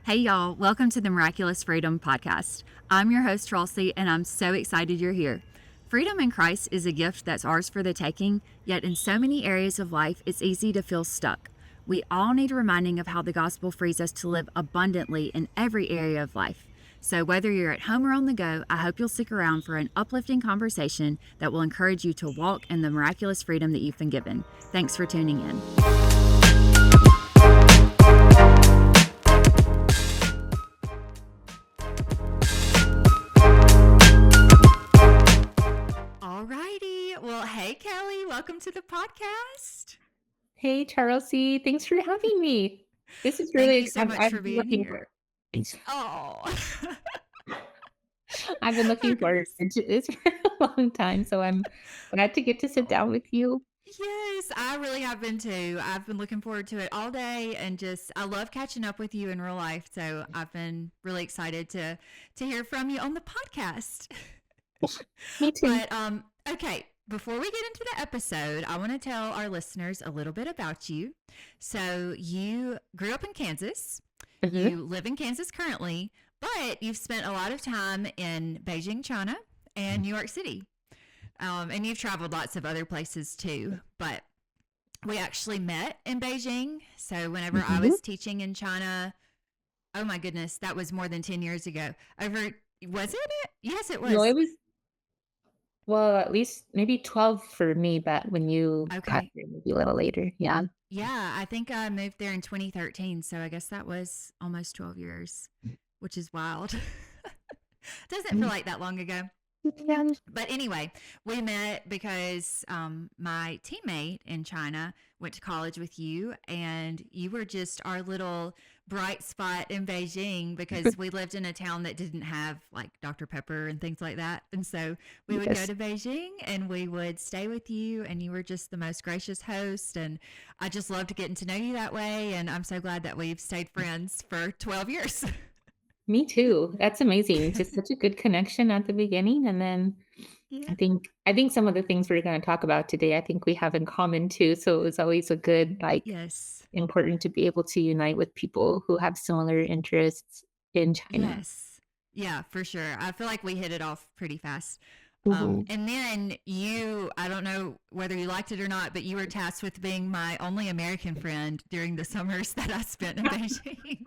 Hey, y'all. Welcome to the Miraculous Freedom Podcast. I'm your host, Rossi, and I'm so excited you're here. Freedom in Christ is a gift that's ours for the taking, yet in so many areas of life, it's easy to feel stuck. We all need a reminding of how the gospel frees us to live abundantly in every area of life. So, whether you're at home or on the go, I hope you'll stick around for an uplifting conversation that will encourage you to walk in the miraculous freedom that you've been given. Thanks for tuning in. Alrighty. Well, hey, Kelly. Welcome to the podcast. Hey, Charles-C. Thanks for having me. This is Thank really, you so much for I've been being looking here. for it. Oh, I've been oh looking forward goodness. to this for a long time, so I'm glad to get to sit down with you. Yes, I really have been too. I've been looking forward to it all day, and just I love catching up with you in real life. So I've been really excited to hear from you on the podcast. Me too. But okay, before we get into the episode, I want to tell our listeners a little bit about you. So you grew up in Kansas. Mhm. You live in Kansas currently, but you've spent a lot of time in Beijing, China, and New York City. And you've traveled lots of other places too. But we actually met in Beijing. So whenever I Mhm. was teaching in China, oh my goodness, that was more than 10 years ago. Was it? Yes, it No, was. it was, well, at least maybe 12 for me, but when you got Okay. there, maybe a little later. Yeah. Yeah, I think I moved there in 2013. So I guess that was almost 12 years, which is wild. Doesn't feel Mm. like that long ago. Yeah. But anyway, we met because my teammate in China went to college with you, and you were just our little bright spot in Beijing because we lived in a town that didn't have like Dr. Pepper and things like that. And so we would go Yes. to Beijing and we would stay with you, and you were just the most gracious host. And I just loved getting to know you that way. And I'm so glad that we've stayed friends for 12 years. Me too. That's amazing. Just such a good connection at the beginning, and then Yeah. I think some of the things we're gonna talk about today, I think we have in common too, so it was always a good, Yes. important to be able to unite with people who have similar interests in China. Yes. Yeah, for sure. I feel like we hit it off pretty fast. Mhm. And then I don't know whether you liked it or not, but you were tasked with being my only American friend during the summers that I spent in Beijing.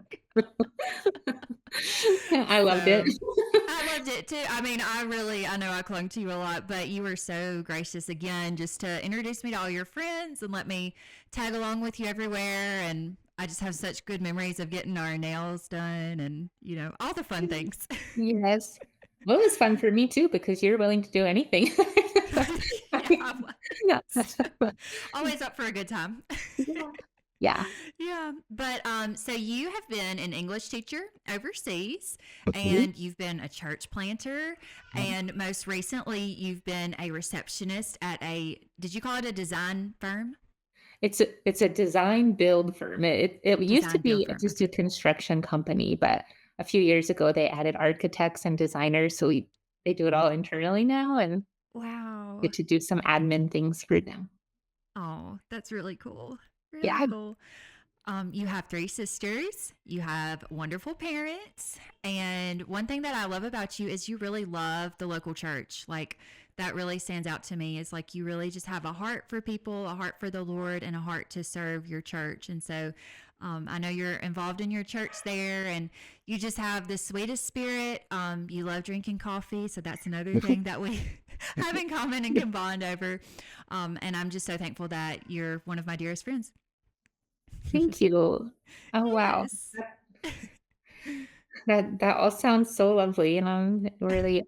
I loved it. So I loved it too. I mean, I know I clung to you a lot, but you were so gracious again just to introduce me to all your friends and let me tag along with you everywhere. And I just have such good memories of getting our nails done and, all the fun things. Yes. Well, it was fun for me too because you're willing to do anything. Yeah, I Yeah. was. Always up for a good time. Yeah. Yeah. Yeah, but so you have been an English teacher overseas, Mhm. and you've been a church planter, and most recently you've been a receptionist at did you call it a design firm? It's a design build firm. It used to Design build be firm. just a Okay. construction company, but a few years ago they added architects and designers, so they do it all internally now and Wow. get to do some admin things for them. Oh, that's really cool. Really Yeah. cool. You have three sisters, you have wonderful parents, and one thing that I love about you is you really love the local church. Like, that really stands out to me. Is like you really just have a heart for people, a heart for the Lord, and a heart to serve your church. And so I know you're involved in your church there, and you just have the sweetest spirit. You love drinking coffee, so that's another thing that we have in common and can bond over. And I'm just so thankful that you're one of my dearest friends. Thank you. Oh, wow. Yes. That all sounds so lovely, and I'm really,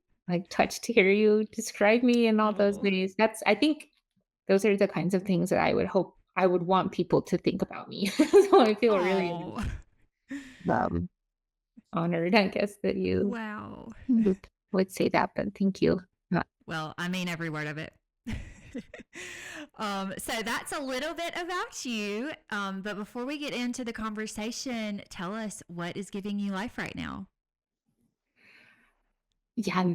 touched to hear you describe me in all those Oh, ways. I think those are the kinds of things that I would hope I would want people to think about me. So I feel really, oh, um, honored, I guess, that you wow. would say that, but thank you. Uh, Well, I mean every word of it. So that's a little bit about you. But before we get into the conversation, tell us what is giving you life right now. yeah,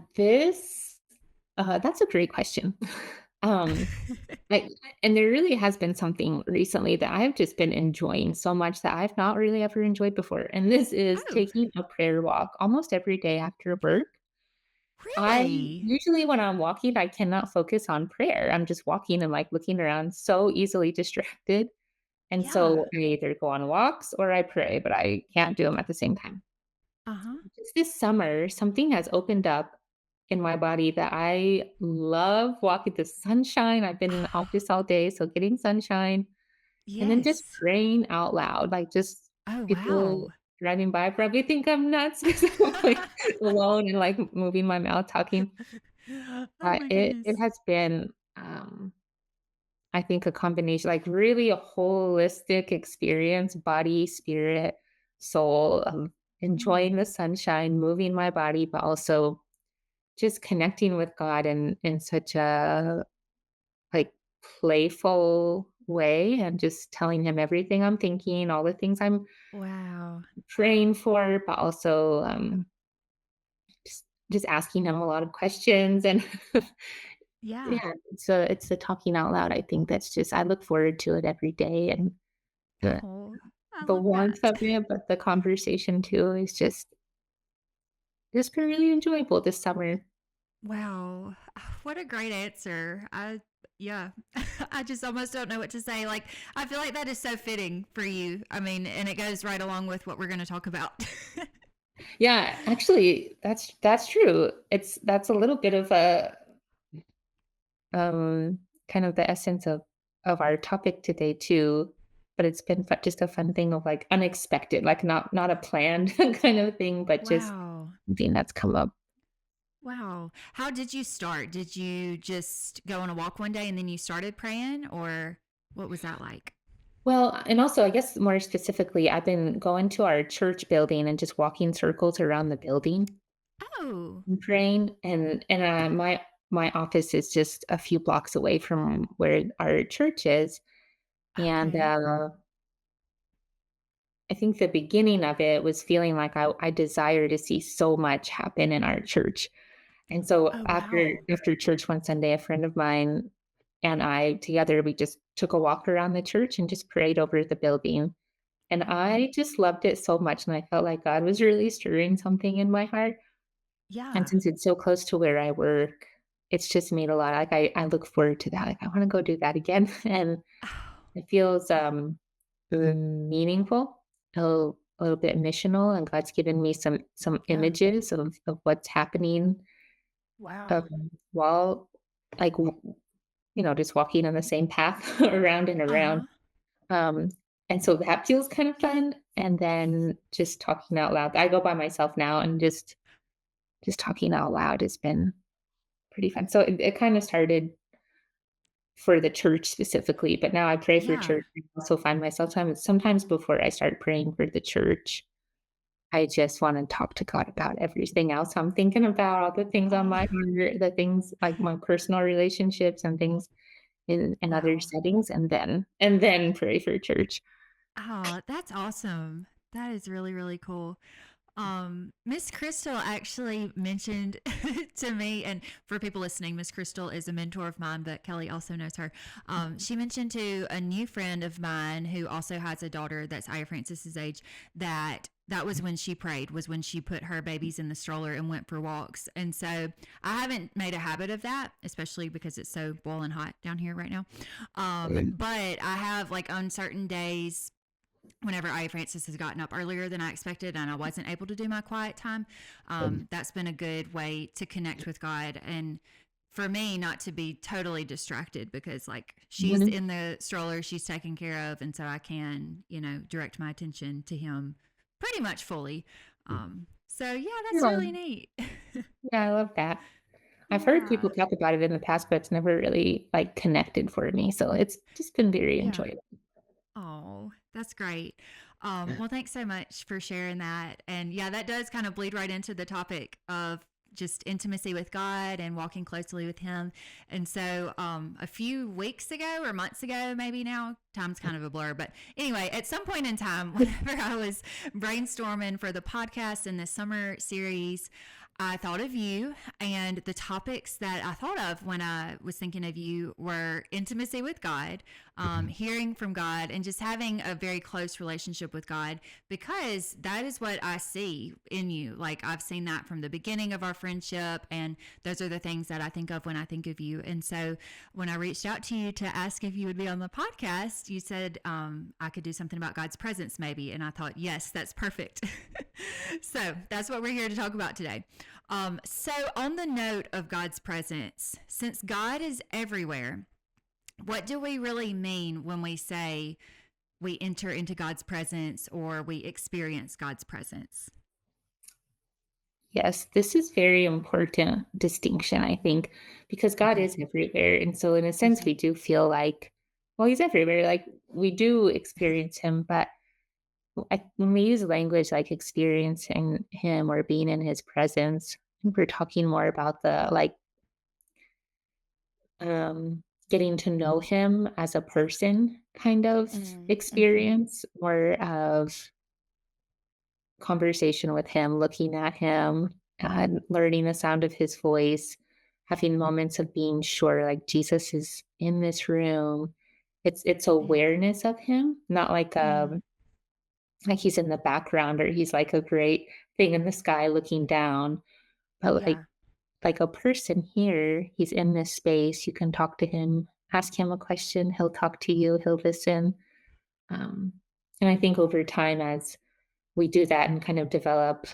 that's a great question. Um, like, and there really has been something recently that I've just been enjoying so much that I've not really ever enjoyed before, and this is Oh, taking a prayer walk almost every day after work. I really? usually when I'm walking, I cannot focus on prayer. I'm just walking and, like, looking around, so easily distracted, and Yeah. so I either go on walks or I pray, but I can't do them at the same time. Uh-huh. Just this summer, something has opened up in my body that I love walking the sunshine. I've been in the office all day, so getting sunshine and then just Yes. praying out loud, like, just Oh, people wow. driving by probably think I'm nuts because I'm, like, alone and, like, moving my mouth, talking. Oh my It goodness. has been, I think a combination, like, really a holistic experience, body, spirit, soul, enjoying Mm. the sunshine, moving my body, but also just connecting with God in such a, like, playful way and just telling him everything I'm thinking, all the things I'm Wow. praying for, but also, just just asking him a lot of questions and Yeah. yeah, it's the talking out loud, I think that's just I look forward to it every day and the Oh, I the love that. warmth of it, but the conversation too is just been really enjoyable this summer. Wow. What a great answer. Yeah, I just almost don't know what to say. Like, I feel like that is so fitting for you. I mean, and it goes right along with what we're going to talk about. Yeah, actually, that's true. That's a little bit of a, um, kind of the essence of our topic today too, but it's been just a fun thing of, like, unexpected, like, not a planned kind of thing, but just Wow. something that's come up. Wow. How did you start? Did you just go on a walk one day and then you started praying, or what was that like? Well, and also, I guess more specifically, I've been going to our church building and just walking circles around the building Oh, and praying, and my office is just a few blocks away from where our church is, and, okay. I think the beginning of it was feeling like I desire to see so much happen in our church. And so Oh, after wow. after church one Sunday, a friend of mine and I together, we just took a walk around the church and just prayed over the building. And Hmm. I just loved it so much, and I felt like God was really stirring something in my heart. And Yeah. since it's so close to where I work, it's just made a lot like, I look forward to that, like, I wanna go do that again, and Oh, it feels, meaningful, a little bit missional, and God's given me some yeah. images of what's happening, Wow. while, like, just walking on the same path around and Uh around. huh. Um, and so that feels kind of fun, and then just talking out loud. I go by myself now, and just talking out loud has been pretty fun. So it kinda started for the church specifically, but now I pray for Yeah. church. I also find myself sometimes before I start praying for the church, I just wanna talk to God about everything else I'm thinking about, all the things on Oh, my heart, the things like my personal relationships and things in other wow. settings, and then pray for church. Oh, that's awesome. That is really, really cool. Miss Crystal actually mentioned to me, and for people listening, Miss Crystal is a mentor of mine, but Kelly also knows her. She mentioned to a new friend of mine who also has a daughter that's Aya Francis's age that was when she prayed, was when she put her babies in the stroller and went for walks. And so I haven't made a habit of that, especially because it's so boiling hot down here right now. But I have, like, on certain days whenever I Francis has gotten up earlier than I expected and I wasn't able to do my quiet time, that's been a good way to connect with God and for me not to be totally distracted because like she's Mhm. in the stroller, she's taken care of, and so I can, direct my attention to him pretty much fully. So yeah, that's Yeah, really neat. yeah, I love that. I've heard people Yeah. talk about it in the past, but it's never really, like, connected for me, so it's just been very Yeah. enjoyable. Oh, that's great. Well, thanks so much for sharing that. And yeah, that does kind of bleed right into the topic of just intimacy with God and walking closely with Him. And so, a few weeks ago or months ago, maybe now, time's kind of a blur. But anyway, at some point in time, whenever I was brainstorming for the podcast in this summer series, I thought of you, and the topics that I thought of when I was thinking of you were intimacy with God, hearing from God, and just having a very close relationship with God, because that is what I see in you. Like, I've seen that from the beginning of our friendship, and those are the things that I think of when I think of you. And so, when I reached out to you to ask if you would be on the podcast, you said I could do something about God's presence, maybe. And I thought, yes, that's perfect. So, that's what we're here to talk about today. So, on the note of God's presence, since God is everywhere, what do we really mean when we say we enter into God's presence or we experience God's presence? Yes, this is very important distinction, I think, because God Okay. is everywhere. And so in a sense, Mm-hmm. we do feel like, well, he's everywhere. Like we do experience him, but when we use language like experiencing him or being in his presence, I think we're talking more about the getting to know him as a person kind of Mm-hmm. experience, more of conversation with him, looking at him, learning the sound of his voice, having moments of being sure like Jesus is in this room. It's awareness of him, not like he's in the background or he's like a great thing in the sky looking down, but Yeah. like a person here, he's in this space. You can talk to him, ask him a question, he'll talk to you, he'll listen. Um, and I think over time, as we do that and kind of develop,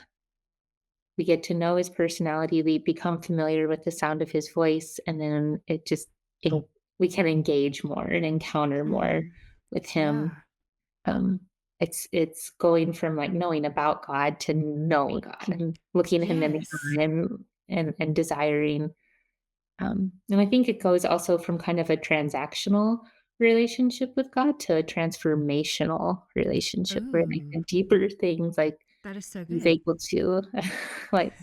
we get to know his personality, we become familiar with the sound of his voice, and then it we can engage more and encounter more Mm. with him. Yeah. Um, it's going from, like, knowing about God to knowing God and looking him in the Yes. eye and desiring. And I think it goes also from kind of a transactional relationship with God to a transformational relationship where, like, Ooh, the deeper things, like, that is so he's good. able to like,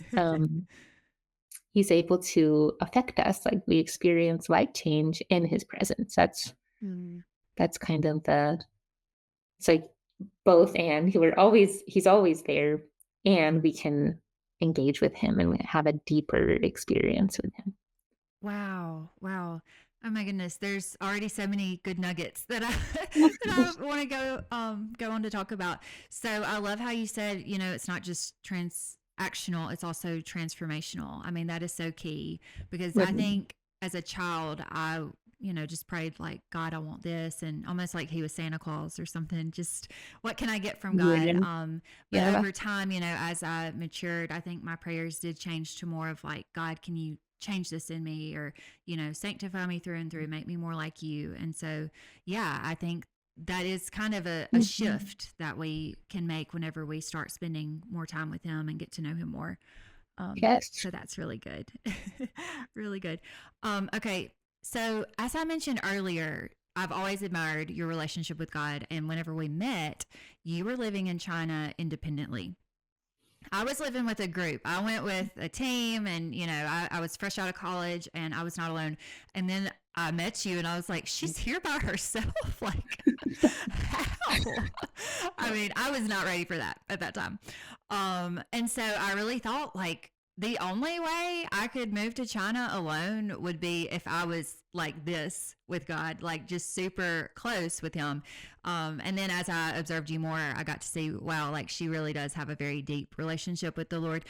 he's able to affect us, like, we experience life change in his presence. Mm. That's kind of the it's like both and. He's always there, and we can engage with him and have a deeper experience with him. Wow. Wow. Oh my goodness. There's already so many good nuggets that I that I want to go on to talk about. So I love how you said, it's not just transactional, it's also transformational. I mean, that is so key because I Mhm. think as a child, I just prayed like, God, I want this, and almost like he was Santa Claus or something. Just what can I get from God? Yeah. But Yeah. over time, as I matured, I think my prayers did change to more of like, God, can you change this in me, or sanctify me through and through, make me more like you. And so, yeah, I think that is kind of a Mhm. shift that we can make whenever we start spending more time with him and get to know him more. Yes. So that's really good. Really good. Okay, so as I mentioned earlier, I've always admired your relationship with God, and whenever we met, you were living in China independently. I was living with a group. I went with a team, and I was fresh out of college, and I was not alone. And then I met you, and I was like, she's here by herself. Like, how? I mean, I was not ready for that at that time. And so I really thought like the only way I could move to China alone would be if I was like this with God, like just super close with Him. And then as I observed you more, I got to see, wow, like she really does have a very deep relationship with the Lord.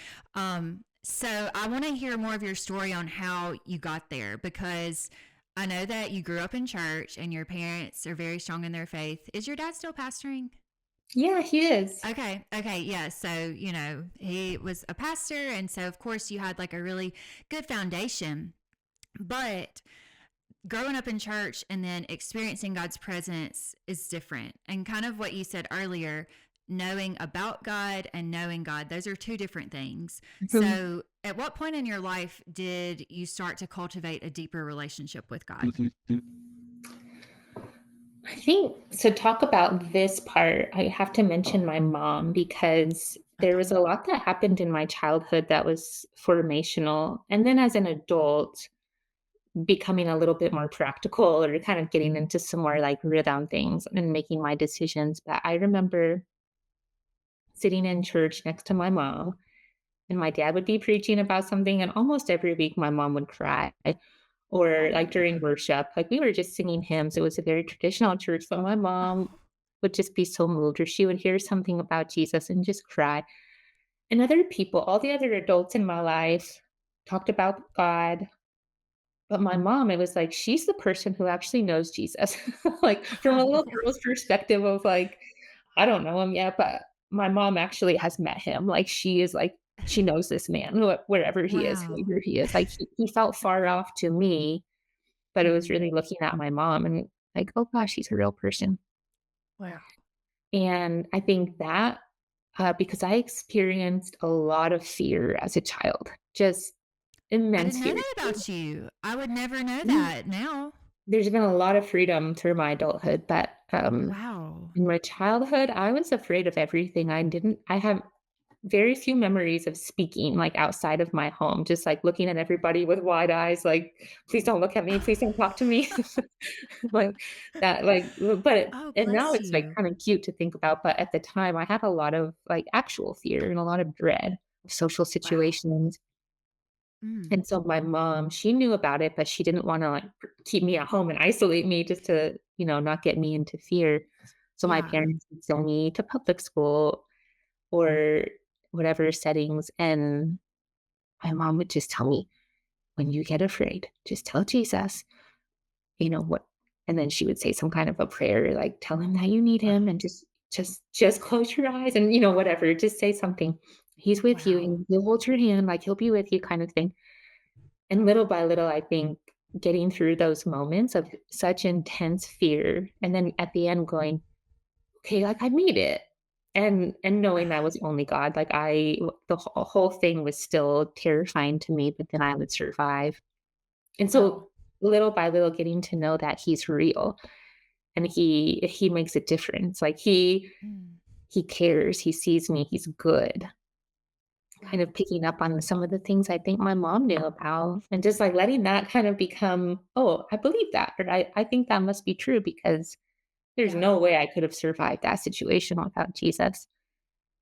So I want to hear more of your story on how you got there, because I know that you grew up in church and your parents are very strong in their faith. Is your dad still pastoring? Yeah, he is. Okay. Okay. Yeah. So, he was a pastor. And so, of course, you had like a really good foundation. But growing up in church and then experiencing God's presence is different. And kind of what you said earlier, knowing about God and knowing God, those are two different things. Mhm. So, at what point in your life did you start to cultivate a deeper relationship with God? I think to talk about this part, I have to mention my mom because there was Okay. a lot that happened in my childhood that was formational. And then as an adult, becoming a little bit more practical or kind of getting into some more like rhythm things and making my decisions. But I remember sitting in church next to my mom, and my dad would be preaching about something, and almost every week my mom would cry. Or like Oh, during worship, like we were just singing hymns. It was a very traditional church, but my mom oh, would just be so moved, or she would hear something about Jesus and just cry. And other people, all the other adults in my life talked about God. But my mom, it was like, she's the person who actually knows Jesus. Like, from a little oh, girl's perspective of like, I don't know him yet, but my mom actually has met him. Like, she is like, she knows this man, wherever he is, wow. whoever he is. Like, he felt far off to me, but it was Mhm. really looking at my mom and like, oh gosh, he's a real person. Wow. And I think that, because I experienced a lot of fear as a child, just I immense didn't know fear. that about you. I would never know Mm. that now. There's been a lot of freedom through my adulthood, but, Wow. in my childhood, I was afraid of everything. I have very few memories of speaking, like, outside of my home, just, like, looking at everybody with wide eyes, like, "Please don't look at me, please don't talk to me." Like, that, like, but Oh, and now bless it's, like, you. kinda cute to think about, but at the time, I had a lot of, like, actual fear and a lot of dread of social Wow. situations. Mm. And so my mom, she knew about it, but she didn't wanna, like, keep me at home and isolate me just to, not get me into fear. So my Yeah. parents would send me to public school or whatever settings, and my mom would just tell me, "When you get afraid, just tell Jesus, what," and then she would say some kind of a prayer, like, "Tell him that you need him Oh, and just close your eyes," and, whatever, just say something. "He's with you, wow. and he'll hold your hand, like, he'll be with you," kind of thing. And little by little, I think getting through those moments of such intense fear, and then at the end going, "Okay, like, I made it." And knowing that was only God, like, the whole thing was still terrifying to me, but then I would survive. And Wow. so little by little getting to know that he's real and he makes a difference. Like, Mm. he cares, he sees me, he's good. Kind Wow. of picking up on some of the things I think my mom knew about, and just, like, letting that kind of become, "Oh, I believe that," or I think that must be true because there's Yeah. no way I could have survived that situation without Jesus."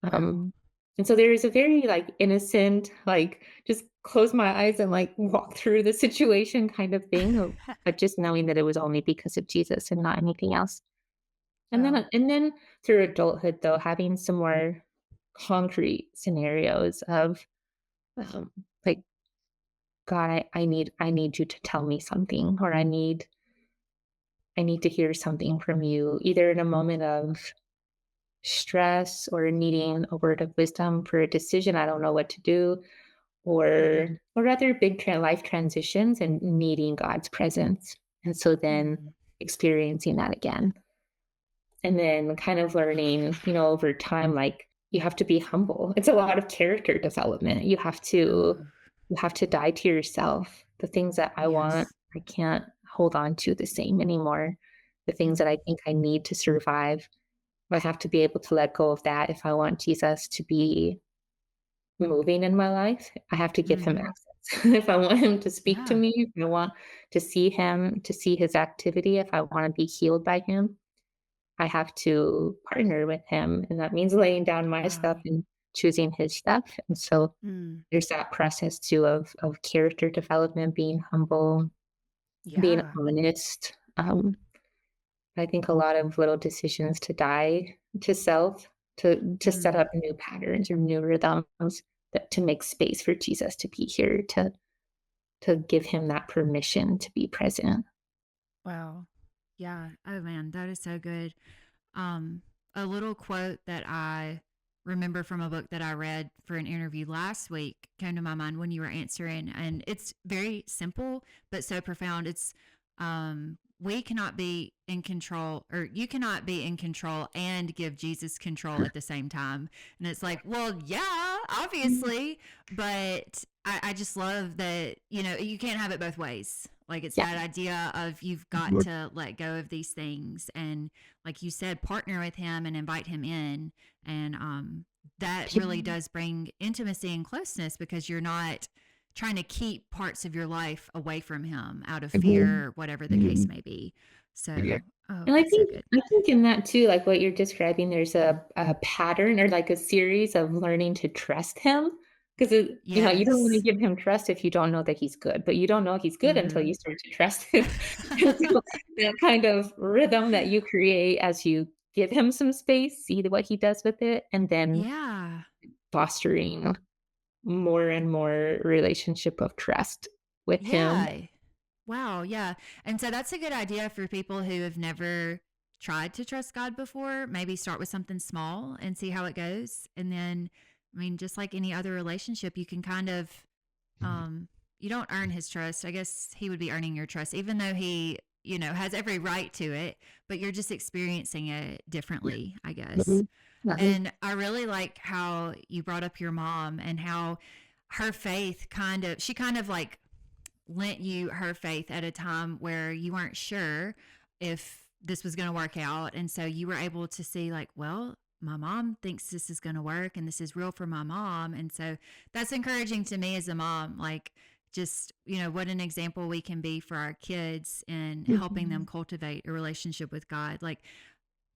Wow. Um, and so there is a very, like, innocent, like, just close my eyes and, like, walk through the situation kind of thing, but just knowing that it was only because of Jesus and not anything else. Wow. And then through adulthood, though, having some more concrete scenarios of, um, like, God, I need you to tell me something, or I need to hear something from you, either in a moment of stress or needing a word of wisdom for a decision I don't know what to do, Mhm. or other big life transitions and needing God's presence. And so then Mhm. experiencing that again. And then kind of learning, over time, like, you have to be humble. It's a lot of character development. Ooh. You have to die to yourself. The things that I want, Yes. I can't hold on to the same anymore. The things that I Mhm. think I need to survive, I have to be able to let go of that if I want Jesus to be moving in my life. I have to give him Mhm. access. If I want him to speak to Yeah. me, if I want to see him, to see his activity, if I want to be healed by him, I have to partner with him, and that means laying down my stuff Wow. and choosing his stuff. And so Mm. there's that process too of character development, being humble, being Yeah. honest. I think a lot of little decisions to die to self, to set Mm. up new patterns or new rhythms, that to make space for Jesus to be here, to give him that permission to be present. Wow. Yeah. Oh man, that is so good. Um, a little quote that I remember from a book that I read for an interview last week came to my mind when you were answering, and it's very simple but so profound. It's we cannot be in control, or you cannot be in control and give Jesus control at the same time. And it's like, well, yeah, Mm. obviously, but I just love that, you can't have it both ways. Like, it's Yeah. that idea of you've got to let go of these things and, like you said, partner with him and invite him in. And that really does bring intimacy and closeness because you're not trying to keep parts of your life away from him out of fear, whatever the case may be. So, oh, And I that's so think good. I think in that too, like what you're describing, there's a pattern or like a series of learning to trust him 'Cause you don't wanna Yes. give him trust if you don't know that he's good, but you don't know he's good until Mhm. you start to trust him. And so that kind of rhythm that you create as you give him some space, see what he does with it, and then Yeah. fostering more and more relationship of trust with him. Yeah. Wow, yeah. And so that's a good idea for people who have never tried to trust God before. Maybe start with something small and see how it goes. And then, I mean, just like any other relationship, you can kind of, um, you don't earn his trust. I guess he would be earning your trust, even though he, has every right to it, but you're just experiencing it differently, I guess. Mhm. Mhm. And I really like how you brought up your mom and how her faith she kind of like lent you her faith at a time where you weren't sure if this was going to work out. And so you were able to see, like, well, my mom thinks this is going to work and this is real for my mom. And so that's encouraging to me as a mom. Like, just, what an example we can be for our kids in helping them Mhm. cultivate a relationship with God. Like,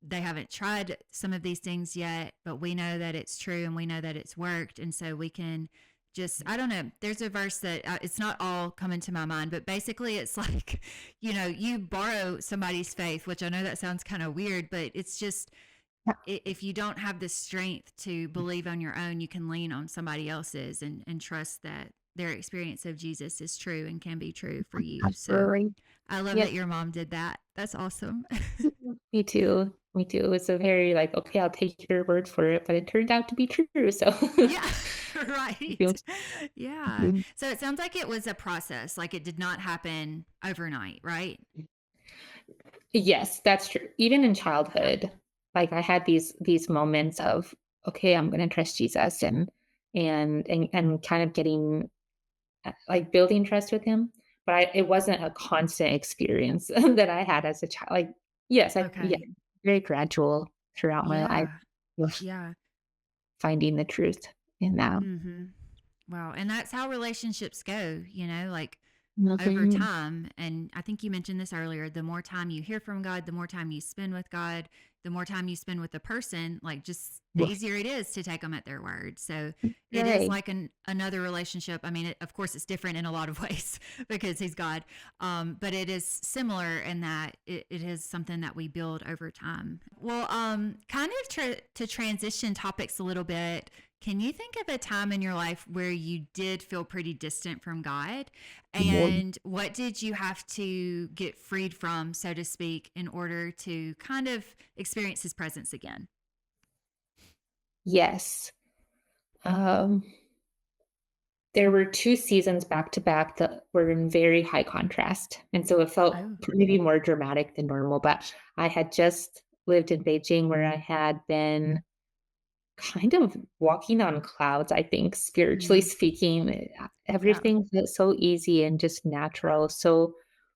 they haven't tried some of these things yet, but we know that it's true and we know that it's worked. And so we can just, I don't know, there's a verse that it's not all coming to my mind, but basically it's like, you borrow somebody's faith, which I know that sounds kind of weird, but it's just, Yeah, if you don't have the strength to believe on your own, you can lean on somebody else's and trust that their experience of Jesus is true and can be true for you. So absolutely. I love Yes. that your mom did that. That's awesome. Mhm. Me too. Me too. It's a very like, okay, I'll take your word for it, but it turned out to be true. So Yeah, it right. feels Yeah. mhm. So it sounds like it was a process, like it did not happen overnight, right? Yes, that's true. Even in Yeah. childhood, like I had these moments of, okay, I'm gonna trust Jesus and kind of getting like building trust with him. But it wasn't a constant experience that I had as a child. Like, yes, yeah, Okay. very gradual throughout my life Yeah. of Yeah. finding the truth in that. Mhm. Wow. And that's how relationships go, like over Mhm. time. And I think you mentioned this earlier, the more time you hear from God, the more time you spend with God, the more time you spend with the person, like just the Right. easier it is to take them at their word. So it is Right. like another relationship. I mean, of course, it's different in a lot of ways because he's God. But it is similar in that it is something that we build over time. Well, kind of to transition topics a little bit, can you think of a time in your life where you did feel pretty distant from God? And what did you have to get freed from, so to speak, in order to kind of experience his presence again? Yes. Um, there were 2 seasons back to back that were in very high contrast, and so it felt Oh, maybe more dramatic than normal, but I had just lived in Beijing where I had been kind of walking on clouds, I think, spiritually mm, speaking. yeah, Everything felt so easy and just natural, so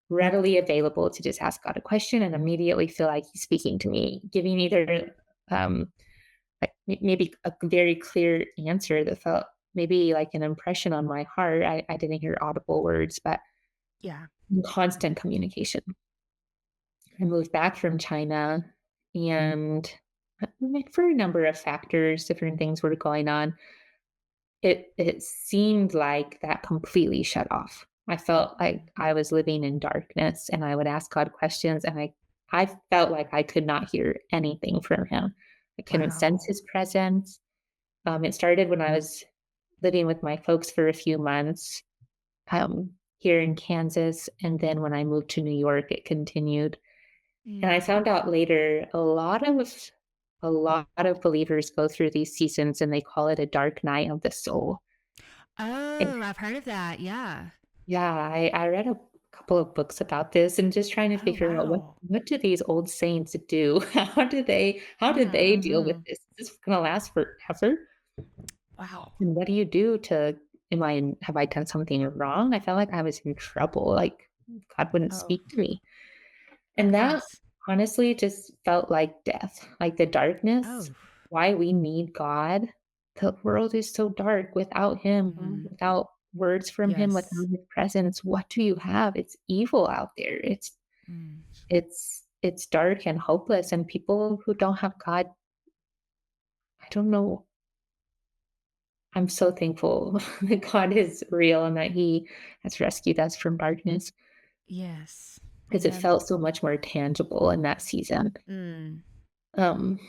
readily available to just ask God a question and immediately feel like He's speaking to me, giving either um, like maybe a very clear answer that felt maybe like an impression on my heart. I didn't hear audible words, but yeah. constant communication. I moved back from China and for a number of factors, different things were going on. It seemed like that completely shut off. I felt like Mm, I was living in darkness and I would ask God questions and I felt like I could not hear anything from him. I couldn't sense wow. his presence. It started when I was living with my folks for a few months here in Kansas, and then when I moved to New York, it continued. And I Mm. found out later a lot of believers go through these seasons and they call it a dark night of the soul. And Oh, I've heard of that. Yeah. yeah, I read a couple of books about this and just trying to Oh, figure out what wow. what do these old saints do? How did they deal with Mm-hmm. this? Is this gonna last forever? Wow. And what do you do to have I done something wrong? I felt like I was in trouble, like God wouldn't Oh, speak to me. oh And that goodness. honestly just felt like death, like the darkness, Oh. why we need God. The world is so dark without him, Mm, without words from him, yes. without his presence. What do you have? It's evil out there. Mm, It's dark and hopeless and people who don't have God, I don't know I'm so thankful that God is real and that He has rescued us from darkness Yes. because it Amen. felt so much more tangible in that season. Mm. Um,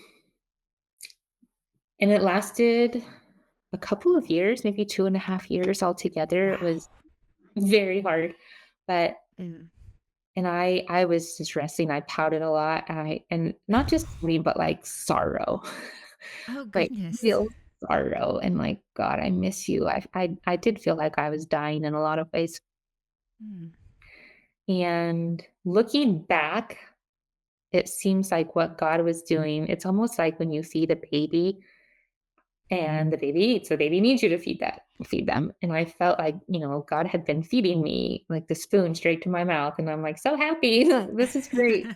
and it lasted a couple of years, maybe 2.5 years altogether. It Wow. was very hard, but Mm. and I was just wrestling. I pouted a lot. And not just scream, but like sorrow, Oh, like goodness. real sorrow. And like, God, I miss you. I did feel like I was dying in a lot of ways. Mm. And looking back, it seems like what God was doing, it's almost like when you feed a baby and the baby eats, the baby needs you to feed them. And I felt like, God had been feeding me like the spoon straight to my mouth. And I'm like, so happy. This is great.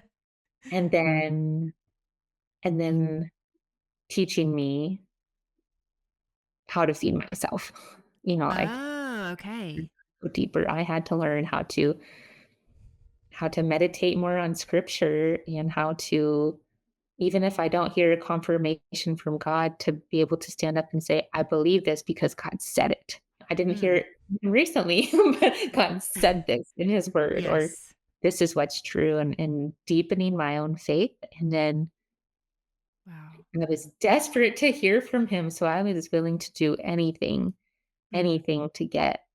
And then teaching me how to feed myself. Like Oh, okay. go deeper. I had to learn how to meditate more on scripture and how to, even if I don't hear a confirmation from God, to be able to stand up and say, I believe this because God said it. I didn't hear Mm. it recently, but God said this in his word, or Yes. this is what's true, and deepening my own faith. And then Wow. I was desperate to hear from him. So I was willing to do anything, Mm. anything to get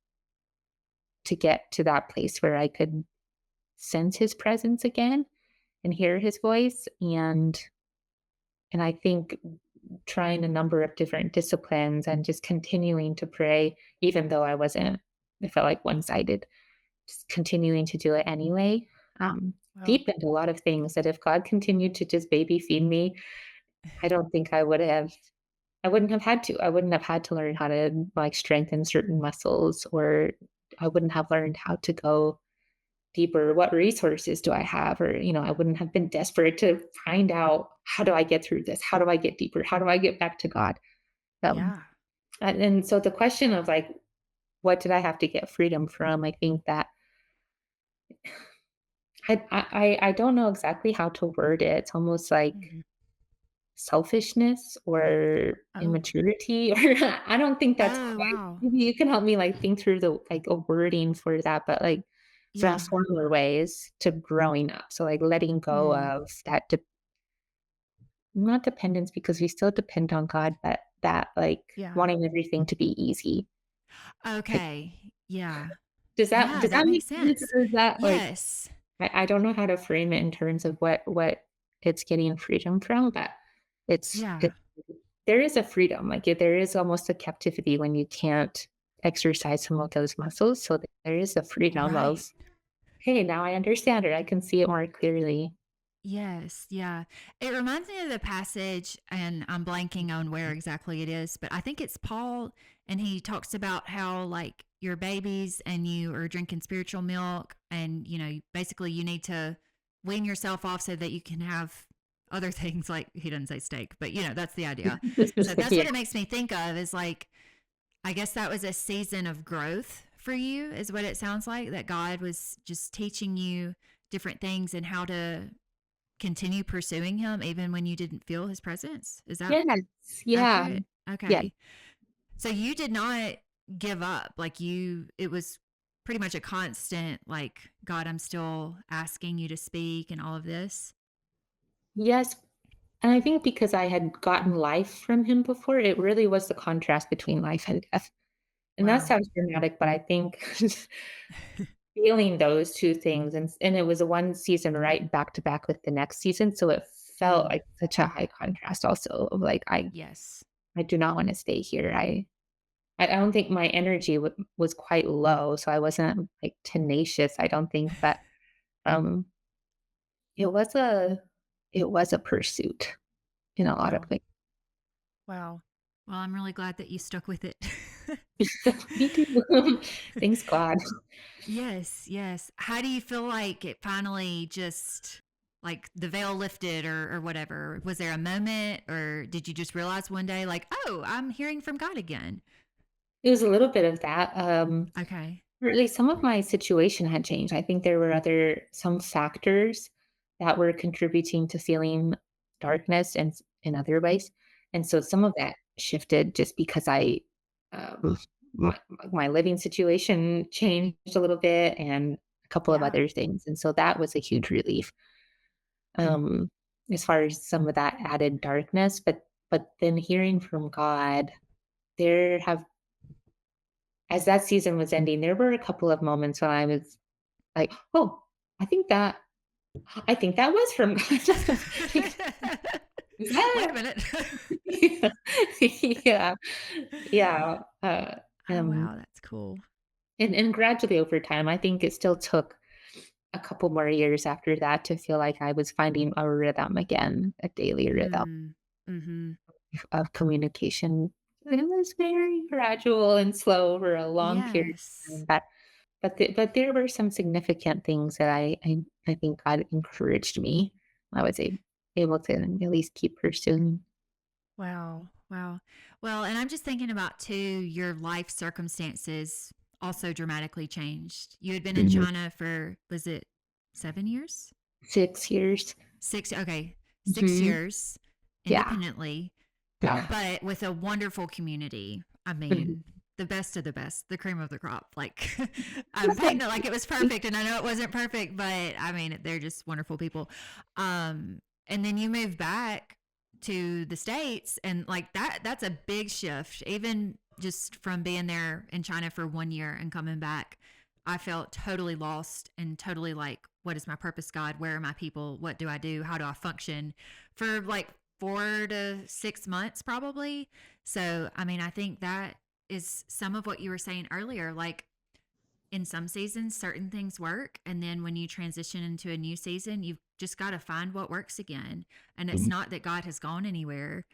to that place where I could sense his presence again and hear his voice. And I think trying a number of different disciplines and just continuing to pray, even though I felt like one-sided, just continuing to do it anyway, Well, deepened a lot of things that if God continued to just baby feed me, I don't think I wouldn't have had to. I wouldn't have had to learn how to like strengthen certain muscles, or I wouldn't have learned how to go deeper. What resources do I have? Or, I wouldn't have been desperate to find out, how do I get through this? How do I get deeper? How do I get back to God? Um, yeah. and so the question of like, what did I have to get freedom from? I think that I don't know exactly how to word it. It's almost like Mhm. selfishness or Oh. immaturity, or I don't think that's Oh, quite. wow. Maybe you can help me like think through the like a wording for that, but like Yeah. similar ways to growing up. So like letting go Mm. of that not dependence, because we still depend on God, but that like Yeah. wanting everything to be easy. Like, Okay. Yeah. does that Yeah, does that that make makes sense? sense. Or is that like, Yes. I don't know how to frame it in terms of what it's getting freedom from, but Yeah. it there is a freedom, like, there is almost a captivity when you can't exercise some of those muscles, so there is a freedom Right. of, "Hey, now I understand it, I can see it more clearly." Yes, yeah. It reminds me of the passage, and I'm blanking on where exactly it is, but I think it's Paul, and he talks about how, like, your babies and you are drinking spiritual milk, and, basically you need to wean yourself off so that you can have other things. Like, he doesn't say steak, but, that's the idea. So that's Yeah. what it makes me think of is like, I guess that was a season of growth for you, is what it sounds like, that God was just teaching you different things and how to continue pursuing him even when you didn't feel his presence. Is that Yes, yeah, accurate? yeah. Okay. So you did not give up. Like, it was pretty much a constant, like, God, I'm still asking you to speak and all of this. Yes, and I think because I had gotten life from him before, it really was the contrast between life and death, and that Wow. sounds dramatic, but I think feeling those 2 things, and it was a one season right back to back with the next season, so it felt Mm, like such a high contrast also of like, yes. I do not wanna stay here. I don't think my energy was quite low, so I wasn't, like, tenacious, I don't think, but, um, it was a it was a pursuit in a lot of Wow. ways. Wow. Well, I'm really glad that you stuck with it. Me too. Thanks God. Yes, yes. How do you feel like it finally just, like, the veil lifted, or whatever? Was there a moment, or did you just realize one day, like, oh, I'm hearing from God again? It was a little bit of that, Okay. or at least some of my situation had changed. I think there were some factors that were contributing to feeling darkness and in other ways. And so some of that shifted just because um, my, my living situation changed a little bit and a couple of Yeah. other things. And so that was a huge relief, um, as far as some of that added darkness. But then hearing from God, there have as that season was ending, there were a couple of moments when I was like, "Oh, I think that I think that was from God." Like, is Wait a that minute. yeah. Yeah. Yeah. Oh, Um, wow, that's cool. and gradually over time, I think it still took a couple more years after that to feel like I was finding a rhythm again, a daily rhythm Mm. Mhm. of communication. It was very gradual and slow over a long period of Yes. time, but there were some significant things that I think God encouraged me. I was able to at least keep pursuing. Wow. Wow. Well, and I'm just thinking about too, your life circumstances also dramatically changed. You had been in Mhm. China for, was it 7 years? 6 years. Six. Okay. Six Mhm. years Yeah. independently, Yeah. but with a wonderful community. I Mhm. mean, the best of the best, the cream of the crop. Like, I'm That's painting like it like it was perfect, and I know it wasn't perfect, but I mean, they're just wonderful people. And then you move back to the States, and like that's a big shift. Even just from being there in China for 1 year and coming back, I felt totally lost and totally like, what is my purpose, God? Where are my people? What do I do? How do I function? For like 4 to 6 months, probably. So, I mean, I think that is some of what you were saying earlier. Like, in some seasons, certain things work. And then when you transition into a new season, you've just got to find what works again. And it's Mhm. not that God has gone anywhere.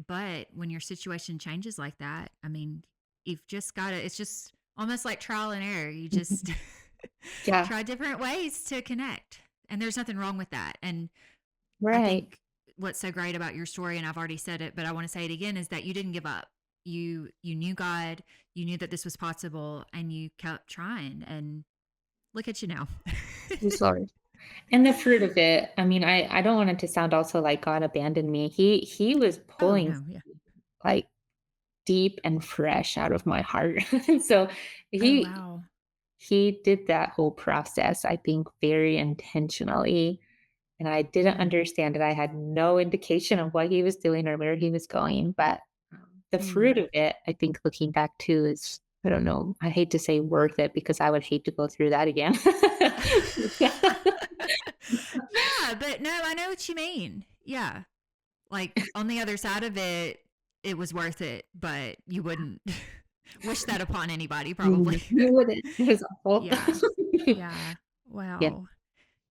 But when your situation changes like that, I mean, you've just got to, it's just almost like trial and error. You just Yeah. try different ways to connect. And there's nothing wrong with that. And I Right. think what's so great about your story, and I've already said it, but I want to say it again, is that you didn't give up. You knew God, you knew that this was possible, and you kept trying. And look at you now. He's Lord. And the fruit of it, I mean, I don't want it to sound also like God abandoned me. He was Oh pulling no, yeah. like deep and fresh out of my heart. And so Oh he wow. he did that whole process, I think, very intentionally. And I didn't Mm, understand it. I had no indication of what he was doing or where he was going. But the mm. fruit of it, I think, looking back to is, I don't know, I hate to say worth it because I would hate to go through that again. Yeah, but no, I know what you mean. Yeah, like on the other side of it, it was worth it, but you wouldn't wish that upon anybody, probably. You wouldn't. It was awful. Yeah, yeah. Yeah. Wow.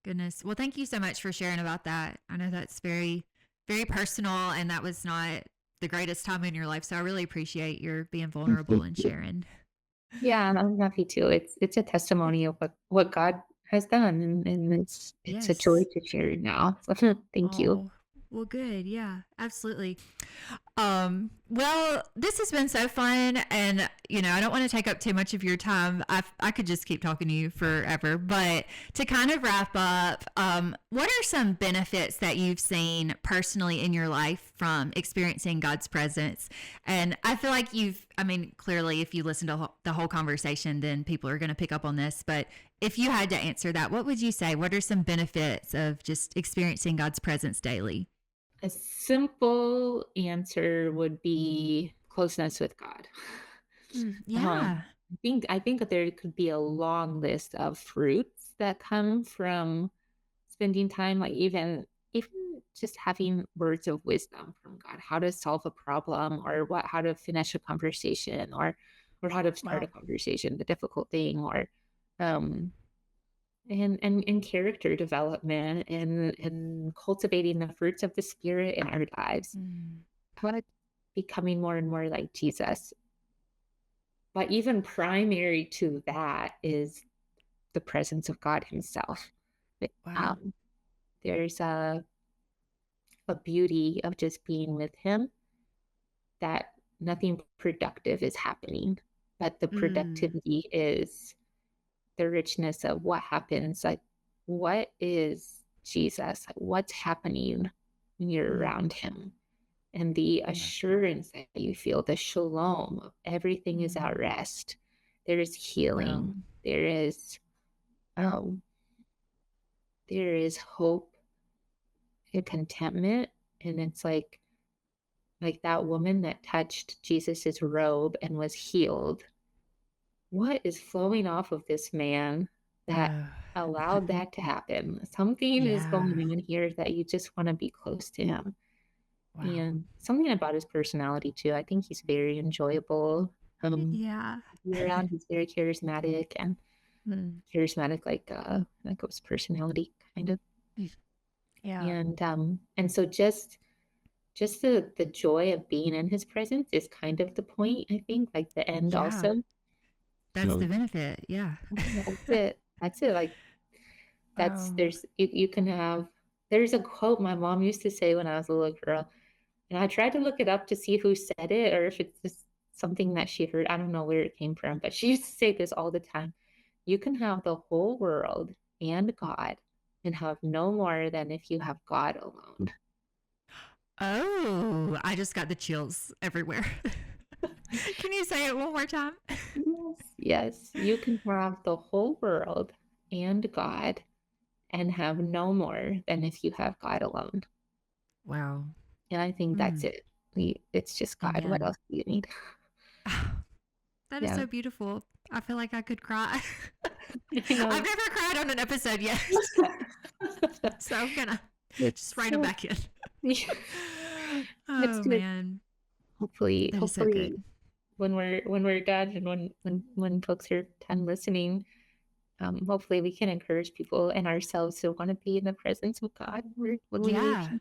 Goodness. Well, thank you so much for sharing about that. I know that's very, very personal, and that was not the greatest time in your life. So I really appreciate your being vulnerable and sharing. Yeah, and I'm happy to. It's a testimony of what God has done, and it's a joy Yes. to share it now. So thank you. Oh, well, good. Yeah, absolutely. Well, this has been so fun, and I don't want to take up too much of your time. I could just keep talking to you forever, but to kind of wrap up, what are some benefits that you've seen personally in your life from experiencing God's presence? And I feel like I mean, clearly, if you listen to the whole conversation, then people are going to pick up on this. But if you had to answer that, what would you say? What are some benefits of just experiencing God's presence daily? A simple answer would be closeness with God. Mm, Um, yeah. I think that there could be a long list of fruits that come from spending time, like even just having words of wisdom from God, how to solve a problem or how to finish a conversation or how to start a Wow. conversation, the difficult thing, or um and character development and cultivating the fruits of the spirit in our lives. Mm, What becoming more and more like Jesus. But even primary to that is the presence of God Himself. But, wow. there's a beauty of just being with Him that nothing productive is happening, but the Mm, productivity is the richness of what happens. Like, what is Jesus? Like, what's happening when you're mm, around Him? and the Yeah. assurance that you feel, the shalom of everything is at Mm. rest. There is Wow. healing. Um, there is hope and contentment. And it's like that woman that touched Jesus's robe and was healed. What is flowing off of this man that Oh. allowed that to happen? Something is Yeah. going on here that you just want to be close to him. Wow. And something about his personality too. I think he's very enjoyable. Yeah. To be around. He's very charismatic and Mm. charismatic like his personality kind of. Yeah. And so just the joy of being in his presence is kind of the point, I think, like the end Yeah. also. That's the benefit. Yeah. That's it. That's it. Like that's Oh. there's you can have there's a quote my mom used to say when I was a little girl, and I tried to look it up to see who said it or if it's just something that she heard. I don't know where it came from, but she used to say this all the time. You can have the whole world and God and have no more than if you have God alone. Oh, I just got the chills everywhere. Can you say it one more time? Yes, yes, you can have the whole world and God and have no more than if you have God alone. Wow. And I think that's Mm. it. It's just God. What Amen. else do you need? That is Yeah. so beautiful. I feel like I could cry. I I've know. never cried on an episode yet. So I'm going to just It's write them back in. yeah, it's Oh, good. man. Hopefully, That is so hopefully good. when we're done and when folks are done listening, hopefully we can encourage people and ourselves to want to be in the presence of God when we leave. Yeah.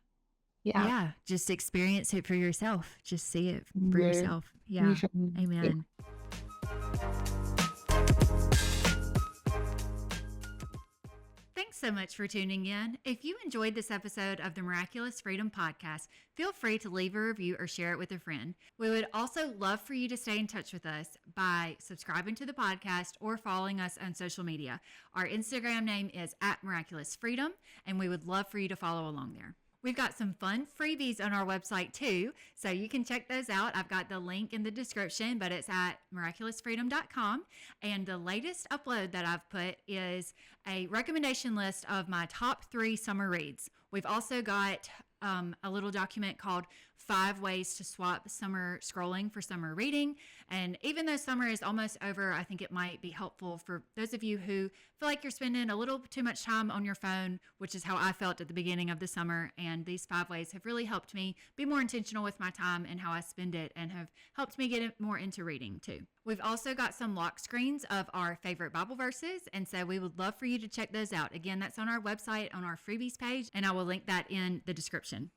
Yeah. Yeah. Just experience it for yourself. Just see it for We're, yourself. Yeah. yeah. Amen. Thanks so much for tuning in. If you enjoyed this episode of the Miraculous Freedom Podcast, feel free to leave a review or share it with a friend. We would also love for you to stay in touch with us by subscribing to the podcast or following us on social media. Our Instagram name is @miraculousfreedom, and we would love for you to follow along there. We've got some fun freebies on our website too, so you can check those out. I've got the link in the description, but it's at miraculousfreedom.com. And the latest upload that I've put is a recommendation list of my top 3 summer reads. We've also got a little document called 5 Ways to Swap Summer Scrolling for Summer Reading. And even though summer is almost over, I think it might be helpful for those of you who feel like you're spending a little too much time on your phone, which is how I felt at the beginning of the summer. And these 5 ways have really helped me be more intentional with my time and how I spend it, and have helped me get more into reading too. We've also got some lock screens of our favorite Bible verses, and so we would love for you to check those out. Again, that's on our website on our freebies page, and I will link that in the description.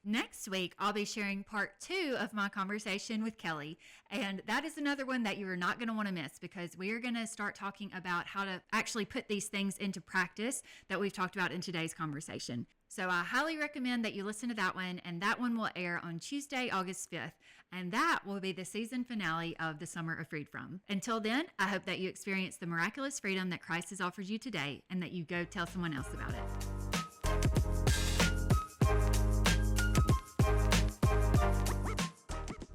Next week, I'll be sharing part 2 of my conversation with Kelly. And that is another one that you are not going to want to miss, because we are going to start talking about how to actually put these things into practice that we've talked about in today's conversation. So I highly recommend that you listen to that one. And that one will air on Tuesday, August 5th. And that will be the season finale of the Summer of Freed From. Until then, I hope that you experience the miraculous freedom that Christ has offered you today, and that you go tell someone else about it.